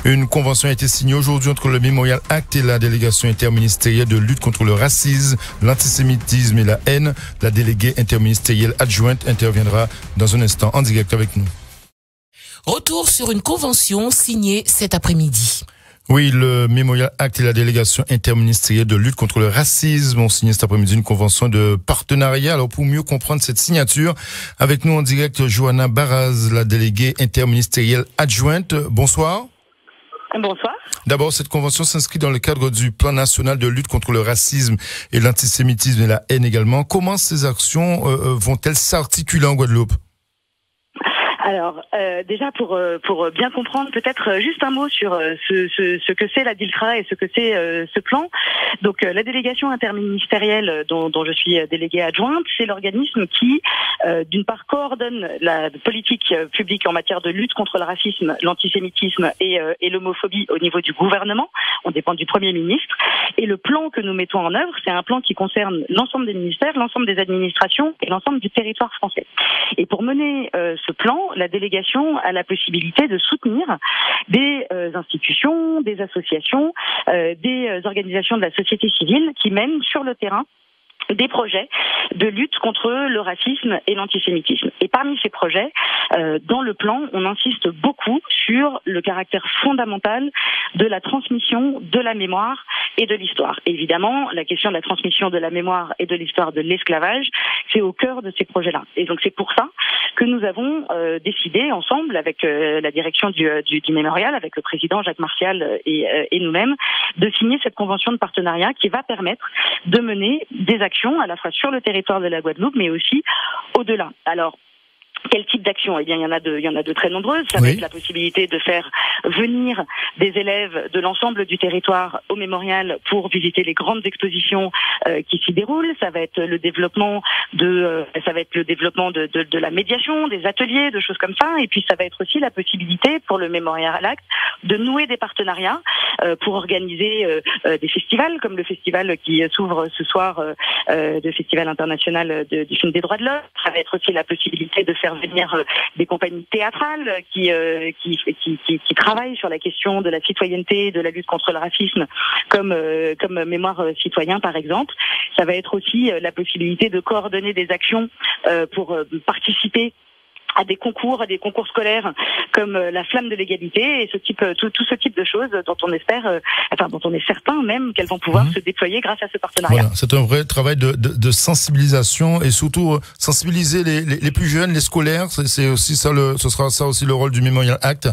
Une convention a été signée aujourd'hui entre le Memorial Act et la délégation interministérielle de lutte contre le racisme, l'antisémitisme et la haine. La déléguée interministérielle adjointe interviendra dans un instant en direct avec nous. Retour sur une convention signée cet après-midi. Oui, le Memorial Act et la délégation interministérielle de lutte contre le racisme ont signé cet après-midi une convention de partenariat. Alors, pour mieux comprendre cette signature, avec nous en direct, Johanna Baraz, la déléguée interministérielle adjointe. Bonsoir. Bonsoir. D'abord, cette convention s'inscrit dans le cadre du plan national de lutte contre le racisme et l'antisémitisme et la haine également. Comment ces actions vont-elles s'articuler en Guadeloupe? Alors, déjà pour bien comprendre, peut-être juste un mot sur ce que c'est la DILCRA et ce que c'est ce plan. Donc, la délégation interministérielle dont je suis déléguée adjointe, c'est l'organisme qui, d'une part, coordonne la politique publique en matière de lutte contre le racisme, l'antisémitisme et l'homophobie au niveau du gouvernement. On dépend du Premier ministre. Et le plan que nous mettons en œuvre, c'est un plan qui concerne l'ensemble des ministères, l'ensemble des administrations et l'ensemble du territoire français. Et pour mener ce plan, la délégation a la possibilité de soutenir des institutions, des associations, des organisations de la société civile qui mènent sur le terrain des projets de lutte contre le racisme et l'antisémitisme. Et parmi ces projets, dans le plan, on insiste beaucoup sur le caractère fondamental de la transmission de la mémoire et de l'histoire. Évidemment, la question de la transmission de la mémoire et de l'histoire de l'esclavage, c'est au cœur de ces projets-là. Et donc c'est pour ça que nous avons décidé ensemble, avec la direction du mémorial, avec le président Jacques Martial et nous-mêmes, de signer cette convention de partenariat qui va permettre de mener des actions à la fois sur le territoire de la Guadeloupe, mais aussi au-delà. Alors, quel type d'action? Eh bien, il y en a de très nombreuses. Ça va être la possibilité de faire venir des élèves de l'ensemble du territoire au mémorial pour visiter les grandes expositions qui s'y déroulent. Ça va être le développement de la médiation, des ateliers, de choses comme ça. Et puis, ça va être aussi la possibilité pour le Memorial Act de nouer des partenariats pour organiser des festivals, comme le festival qui s'ouvre ce soir, le Festival international du film des droits de l'homme. Ça va être aussi la possibilité de faire venir des compagnies théâtrales qui travaillent sur la question de la citoyenneté, de la lutte contre le racisme, comme Mémoire citoyen par exemple. Ça va être aussi la possibilité de coordonner des actions pour participer à des concours scolaires comme la Flamme de l'égalité et tout ce type de choses dont on espère, dont on est certain même qu'elles vont pouvoir se déployer grâce à ce partenariat. Voilà, c'est un vrai travail de sensibilisation et surtout sensibiliser les plus jeunes, les scolaires. C'est aussi ça ce sera ça aussi le rôle du Memorial Act.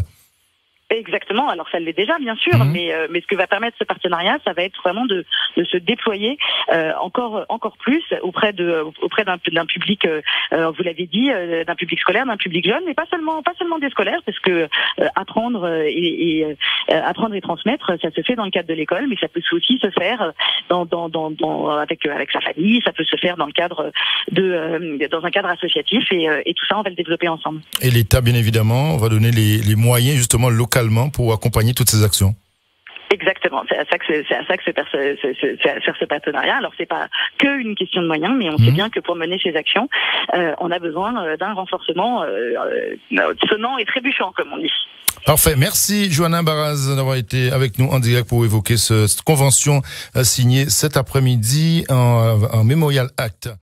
Exactement. Alors ça l'est déjà bien sûr, mais ce que va permettre ce partenariat, ça va être vraiment de se déployer encore plus auprès d'un public, vous l'avez dit, d'un public scolaire, d'un public jeune, mais pas seulement des scolaires, parce que apprendre et transmettre, ça se fait dans le cadre de l'école, mais ça peut aussi se faire avec sa famille, ça peut se faire dans le cadre dans un cadre associatif et tout ça on va le développer ensemble. Et l'État bien évidemment va donner les moyens justement localement pour accompagner toutes ces actions. Exactement, c'est à ça que sert ce partenariat. Alors c'est pas que une question de moyens, mais on sait bien que pour mener ces actions, on a besoin d'un renforcement sonnant et trébuchant, comme on dit. Parfait, merci Johanna Baraz d'avoir été avec nous en direct pour évoquer cette convention signée cet après-midi en Memorial Act.